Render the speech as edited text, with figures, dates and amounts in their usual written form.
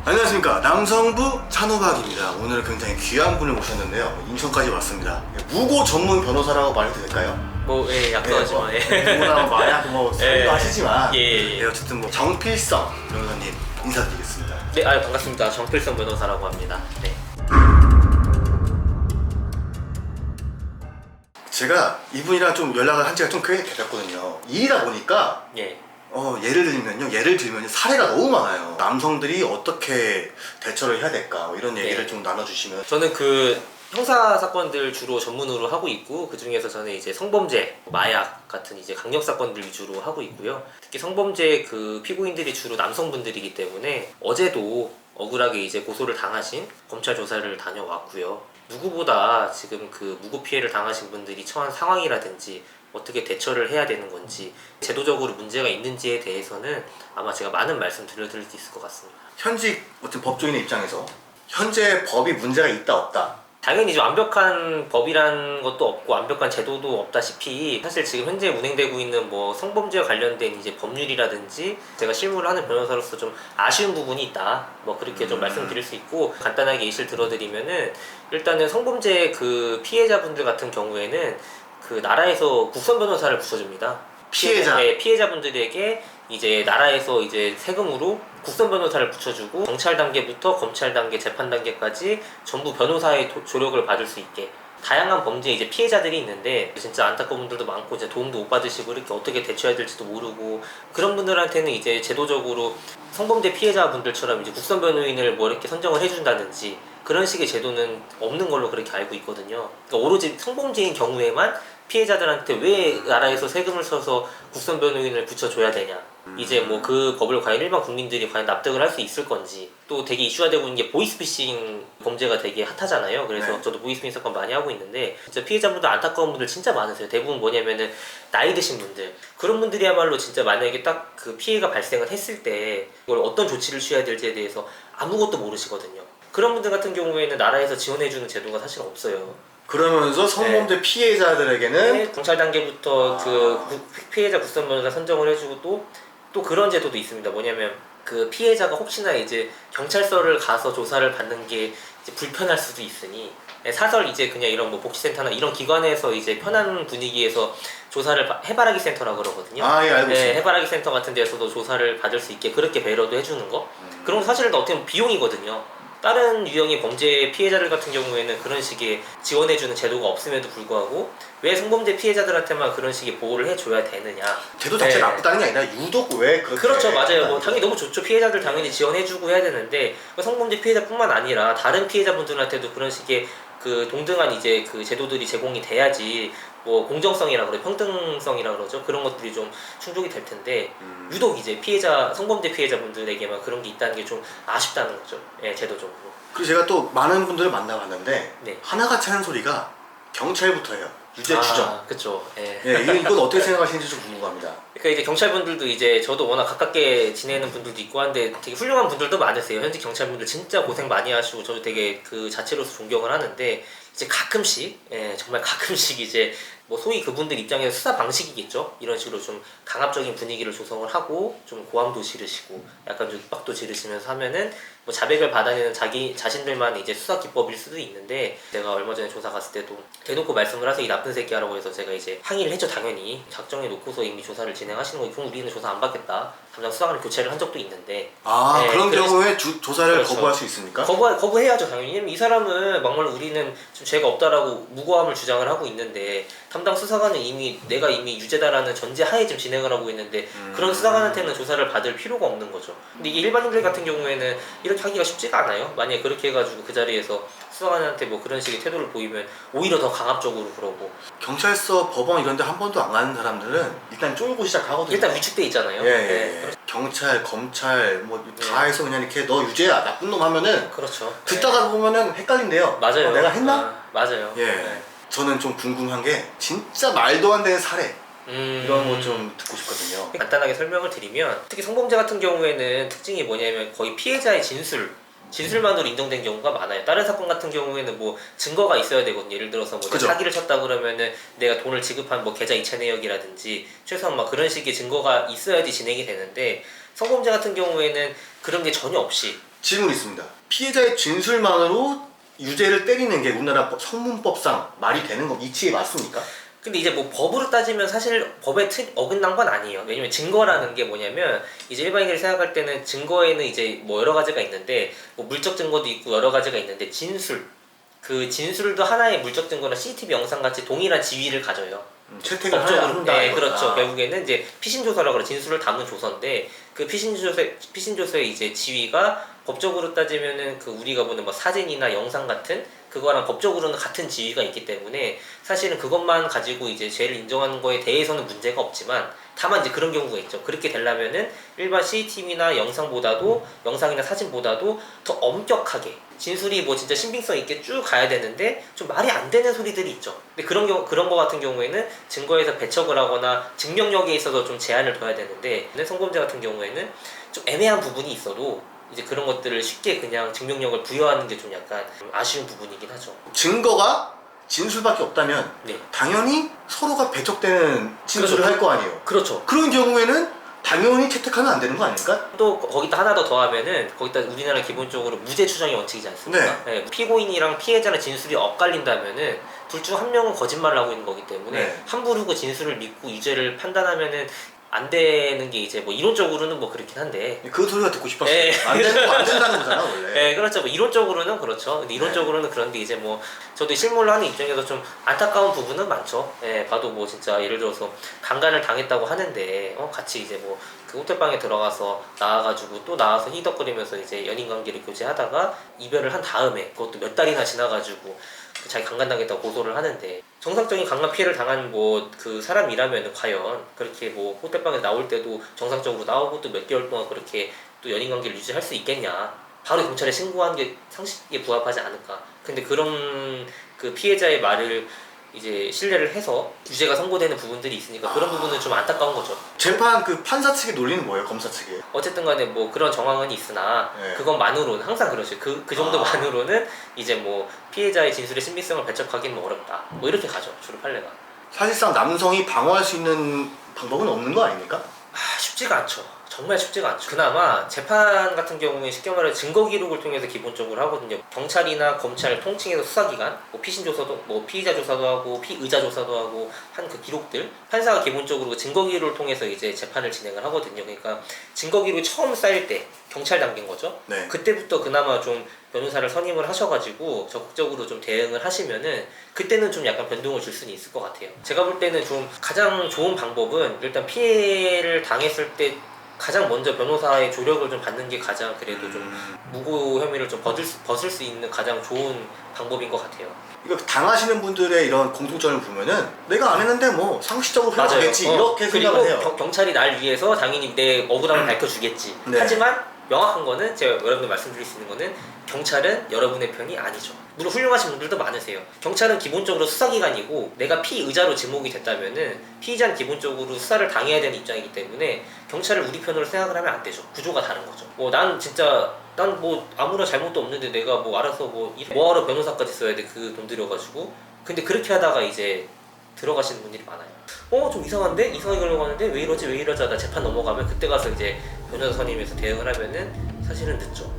안녕하십니까, 남성부 찬호박입니다. 오늘 굉장히 귀한 분을 모셨는데요, 인천까지 왔습니다. 무고 전문 변호사라고 말해도 될까요? 뭐, 예, 약속하지만, 무고나 마약 사기도 하시지만, 예. 어쨌든 뭐 정필성 변호사님 인사드리겠습니다. 네, 반갑습니다. 정필성 변호사라고 합니다. 네. 제가 이분이랑 좀 연락을 한 지가 좀 꽤 됐거든요. 일이다 보니까 예. 예를 들면 사례가 너무 많아요. 남성들이 어떻게 대처를 해야 될까, 뭐 이런 얘기를 네. 좀 나눠주시면. 저는 형사 사건들 주로 전문으로 하고 있고, 그 중에서 저는 이제 성범죄, 마약 같은 이제 강력 사건들 위주로 하고 있고요. 특히 성범죄 피고인들이 주로 남성분들이기 때문에 어제도 억울하게 이제 고소를 당하신 검찰 조사를 다녀왔고요. 누구보다 지금 무고 피해를 당하신 분들이 처한 상황이라든지 어떻게 대처를 해야 되는 건지, 제도적으로 문제가 있는지에 대해서는 아마 제가 많은 말씀 드릴 수 있을 것 같습니다. 현직 어떤 법조인의 입장에서 현재 법이 문제가 있다 없다, 당연히 이제 완벽한 법이란 것도 없고 완벽한 제도도 없다시피, 사실 지금 현재 운행되고 있는 뭐 성범죄와 관련된 이제 법률이라든지 제가 실무를 하는 변호사로서 좀 아쉬운 부분이 있다, 뭐 그렇게 좀 말씀드릴 수 있고, 간단하게 예시를 들어드리면은, 일단은 성범죄 피해자분들 같은 경우에는 나라에서 국선 변호사를 붙여줍니다. 피해자분들에게 이제 나라에서 이제 세금으로 국선 변호사를 붙여주고, 경찰 단계부터 검찰 단계, 재판 단계까지 전부 변호사의 조력을 받을 수 있게. 다양한 범죄 이제 피해자들이 있는데 진짜 안타까운 분들도 많고, 이제 도움도 못 받으시고 이렇게 어떻게 대처해야 될지도 모르고, 그런 분들한테는 이제 제도적으로 성범죄 피해자분들처럼 이제 국선 변호인을 뭐 이렇게 선정을 해준다든지 그런 식의 제도는 없는 걸로 그렇게 알고 있거든요. 그러니까 오로지 성범죄인 경우에만 피해자들한테 왜 나라에서 세금을 써서 국선 변호인을 붙여줘야 되냐, 이제 뭐 그 법을 과연 일반 국민들이 과연 납득을 할 수 있을 건지. 또 되게 이슈가 되고 있는 게 보이스피싱 범죄가 되게 핫하잖아요. 그래서 저도 보이스피싱 사건 많이 하고 있는데, 진짜 피해자분들 안타까운 분들 진짜 많으세요. 대부분 뭐냐면은 나이 드신 분들, 그런 분들이야말로 진짜 만약에 딱 피해가 발생을 했을 때 이걸 어떤 조치를 취해야 될지에 대해서 아무것도 모르시거든요. 그런 분들 같은 경우에는 나라에서 지원해주는 제도가 사실 없어요. 그러면서 성범죄 피해자들에게는 경찰 단계부터 피해자 국선 변호사 선정을 해주고, 또 그런 제도도 있습니다. 뭐냐면 피해자가 혹시나 이제 경찰서를 가서 조사를 받는 게 이제 불편할 수도 있으니, 사설 이제 그냥 이런 뭐 복지센터나 이런 기관에서 이제 편한 분위기에서 조사를 해바라기 센터라고 그러거든요. 예, 알고 있습니다. 해바라기 센터 같은 데서도 조사를 받을 수 있게 그렇게 배려도 해주는 거. 그런 거 사실은 어떻게 보면 비용이거든요. 다른 유형의 범죄 피해자들 같은 경우에는 그런 식의 지원해주는 제도가 없음에도 불구하고 왜 성범죄 피해자들한테만 그런 식의 보호를 해줘야 되느냐. 제도 자체가 나쁘다는 게 아니라 유독 왜 그렇게. 그렇죠, 맞아요. 뭐 당연히 너무 좋죠. 피해자들 당연히 지원해주고 해야 되는데, 성범죄 피해자뿐만 아니라 다른 피해자분들한테도 그런 식의 동등한 이제 제도들이 제공이 돼야지, 뭐 공정성이라 그래, 평등성이라 그러죠. 그런 것들이 좀 충족이 될 텐데, 유독 이제 성범죄 피해자분들에게만 그런 게 있다는 게 좀 아쉽다는 거죠. 예, 제도적으로. 그리고 제가 또 많은 분들을 만나봤는데, 네. 하나같이 하는 소리가 경찰부터 해요. 유죄 추정. 그쵸. 예. 이건 어떻게 생각하시는지 좀 궁금합니다. 그러니까 이제 경찰분들도 이제 저도 워낙 가깝게 지내는 분들도 있고 한데, 되게 훌륭한 분들도 많으세요. 현직 경찰분들 진짜 고생 많이 하시고 저도 되게 그 자체로서 존경을 하는데, 이제 가끔씩, 정말 가끔씩 이제 뭐 소위 그분들 입장에서 수사 방식이겠죠. 이런 식으로 좀 강압적인 분위기를 조성을 하고 좀 고함도 지르시고 약간 좀 윽박도 지르시면서 하면은 뭐 자백을 받아내는 자신들만의 이제 수사 기법일 수도 있는데, 제가 얼마 전에 조사 갔을 때도 대놓고 말씀을 하세요. 이 나쁜 새끼라고 해서 제가 이제 항의를 했죠. 당연히 작정해 놓고서 이미 조사를 진행하시는 거고, 그럼 우리는 조사 안 받겠다, 담당 수사관을 교체를 한 적도 있는데. 그런 경우에 조사를 그렇죠. 거부할 수 있습니까? 거부해야죠, 당연히. 왜냐면 이 사람은 막말 우리는 좀 죄가 없다라고 무고함을 주장을 하고 있는데, 담당 수사관은 내가 이미 유죄다라는 전제 하에 지금 진행을 하고 있는데, 그런 수사관한테는 조사를 받을 필요가 없는 거죠. 근데 이게 일반인들 같은 경우에는 이렇게 하기가 쉽지가 않아요. 만약에 그렇게 해가지고 그 자리에서 수사관한테 뭐 그런 식의 태도를 보이면 오히려 더 강압적으로 그러고. 경찰서, 법원 이런 데 한 번도 안 가는 사람들은 일단 쫄고 시작하거든요. 일단 위축돼 있잖아요. 경찰, 검찰 뭐 다 해서 그냥 이렇게 너 유죄야, 나쁜 놈 하면은 그렇죠. 듣다가 보면은 헷갈린대요. 맞아요. 내가 했나? 맞아요. 저는 좀 궁금한 게 진짜 말도 안 되는 사례, 이런 거 좀 듣고 싶거든요. 간단하게 설명을 드리면, 특히 성범죄 같은 경우에는 특징이 뭐냐면 거의 피해자의 진술만으로 인정된 경우가 많아요. 다른 사건 같은 경우에는 뭐 증거가 있어야 되거든요. 예를 들어서 뭐 사기를 쳤다 그러면은 내가 돈을 지급한 뭐 계좌 이체 내역이라든지 최소한 막 그런 식의 증거가 있어야지 진행이 되는데, 성범죄 같은 경우에는 그런 게 전혀 없이 질문 있습니다. 피해자의 진술만으로 유죄를 때리는 게 우리나라 성문법상 말이 되는 거 이치에 맞습니까? 근데 이제 뭐 법으로 따지면 사실 법에 어긋난 건 아니에요. 왜냐면 증거라는 게 뭐냐면 이제 일반인들이 생각할 때는 증거에는 이제 뭐 여러 가지가 있는데 뭐 물적 증거도 있고 여러 가지가 있는데 그 진술도 하나의 물적 증거나 CCTV 영상 같이 동일한 지위를 가져요. 채택을 법적으로. 한다. 네, 그렇죠. 결국에는 이제 피신 조서라고 그래. 진술을 담은 조서인데 그 피신 조서의 이제 지위가 법적으로 따지면은 그 우리가 보는 뭐 사진이나 영상 같은 그거랑 법적으로는 같은 지위가 있기 때문에 사실은 그것만 가지고 이제 죄를 인정하는 거에 대해서는 문제가 없지만 다만 이제 그런 경우가 있죠. 그렇게 되려면은 일반 CCTV나 영상이나 사진보다도 더 엄격하게 진술이 뭐 진짜 신빙성 있게 쭉 가야 되는데 좀 말이 안 되는 소리들이 있죠. 근데 그런 거 같은 경우에는 증거에서 배척을 하거나 증명력에 있어서 좀 제한을 둬야 되는데 성범죄 같은 경우에는 좀 애매한 부분이 있어도 이제 그런 것들을 쉽게 그냥 증명력을 부여하는 게 좀 약간 아쉬운 부분이긴 하죠. 증거가 진술밖에 없다면 네. 당연히 서로가 배척되는 진술을 할 거 아니에요. 그렇죠. 그런 경우에는 당연히 채택하면 안 되는 거 아닙니까? 또 거기다 하나 더 더하면은 거기다 우리나라 기본적으로 무죄 추정의 원칙이지 않습니까? 네, 피고인이랑 피해자의 진술이 엇갈린다면은 둘 중 한 명은 거짓말을 하고 있는 거기 때문에 네. 함부로 그 진술을 믿고 유죄를 판단하면은 안 되는 게 이제 뭐 이론적으로는 뭐 그렇긴 한데 그 소리가 듣고 싶었어요. 네. 안 되는 거 안 된다는 거잖아 원래. 네, 그렇죠. 뭐 이론적으로는 그렇죠. 근데 이론적으로는 그런데 이제 뭐 저도 실무를 하는 입장에서 좀 안타까운 부분은 많죠. 예, 봐도 뭐 진짜 예를 들어서 강간을 당했다고 하는데 같이 이제 뭐 그 호텔방에 들어가서 나와가지고 또 나와서 희덕거리면서 이제 연인 관계를 교제하다가 이별을 한 다음에 그것도 몇 달이나 지나가지고 자기 강간당했다고 고소를 하는데 정상적인 강간 피해를 당한 뭐 그 사람이라면 과연 그렇게 뭐 호텔방에 나올 때도 정상적으로 나오고 또 몇 개월 동안 그렇게 또 연인 관계를 유지할 수 있겠냐? 바로 경찰에 신고한 게 상식에 부합하지 않을까? 근데 그런 그 피해자의 말을 이제 신뢰를 해서 유죄가 선고되는 부분들이 있으니까 그런 부분은 좀 안타까운 거죠. 재판 그 판사 측의 논리는 뭐예요? 검사 측의? 어쨌든 간에 뭐 그런 정황은 있으나 네. 그것만으로는 항상 그러죠. 그 정도만으로는 이제 뭐 피해자의 진술의 신빙성을 배척하기는 뭐 어렵다. 뭐 이렇게 가죠. 주로 판례가. 사실상 남성이 방어할 수 있는 방법은 없는 거 아닙니까? 쉽지가 않죠. 정말 쉽지가 않죠. 그나마 재판 같은 경우에 쉽게 말해 증거 기록을 통해서 기본적으로 하거든요. 경찰이나 검찰 통칭해서 수사기관, 뭐 피신 조사도, 뭐 피의자 조사도 하고 피의자 조사도 하고 한 그 기록들, 판사가 기본적으로 증거 기록을 통해서 이제 재판을 진행을 하거든요. 그러니까 증거 기록이 처음 쌓일 때 경찰 단계인 거죠. 네. 그때부터 그나마 좀 변호사를 선임을 하셔가지고 적극적으로 좀 대응을 하시면은 그때는 좀 약간 변동을 줄 수는 있을 것 같아요. 제가 볼 때는 좀 가장 좋은 방법은 일단 피해를 당했을 때 가장 먼저 변호사의 조력을 좀 받는 게 가장 그래도 좀 무고 혐의를 좀 벗을 수 있는 가장 좋은 방법인 것 같아요. 이거 당하시는 분들의 이런 공통점을 보면은 내가 안 했는데 뭐 상식적으로 흘러가겠지 이렇게 생각을 해요. 그리고 경찰이 날 위해서 당연히 내 억울함을 밝혀주겠지. 네. 하지만 명확한 거는 제가 여러분들 말씀드릴 수 있는 거는 경찰은 여러분의 편이 아니죠. 물론 훌륭하신 분들도 많으세요. 경찰은 기본적으로 수사기관이고 내가 피의자로 지목이 됐다면은 피의자는 기본적으로 수사를 당해야 되는 입장이기 때문에 경찰을 우리 편으로 생각을 하면 안 되죠. 구조가 다른 거죠. 난 뭐 아무런 잘못도 없는데 내가 뭐 알아서 뭐하러 변호사까지 써야 돼 그 돈 들여가지고. 근데 그렇게 하다가 이제 들어가시는 분들이 많아요. 좀 이상한데? 이상하게 흘러가는데? 왜 이러지 하다 재판 넘어가면 그때 가서 이제 변호사 선임해서 대응을 하면은 사실은 늦죠.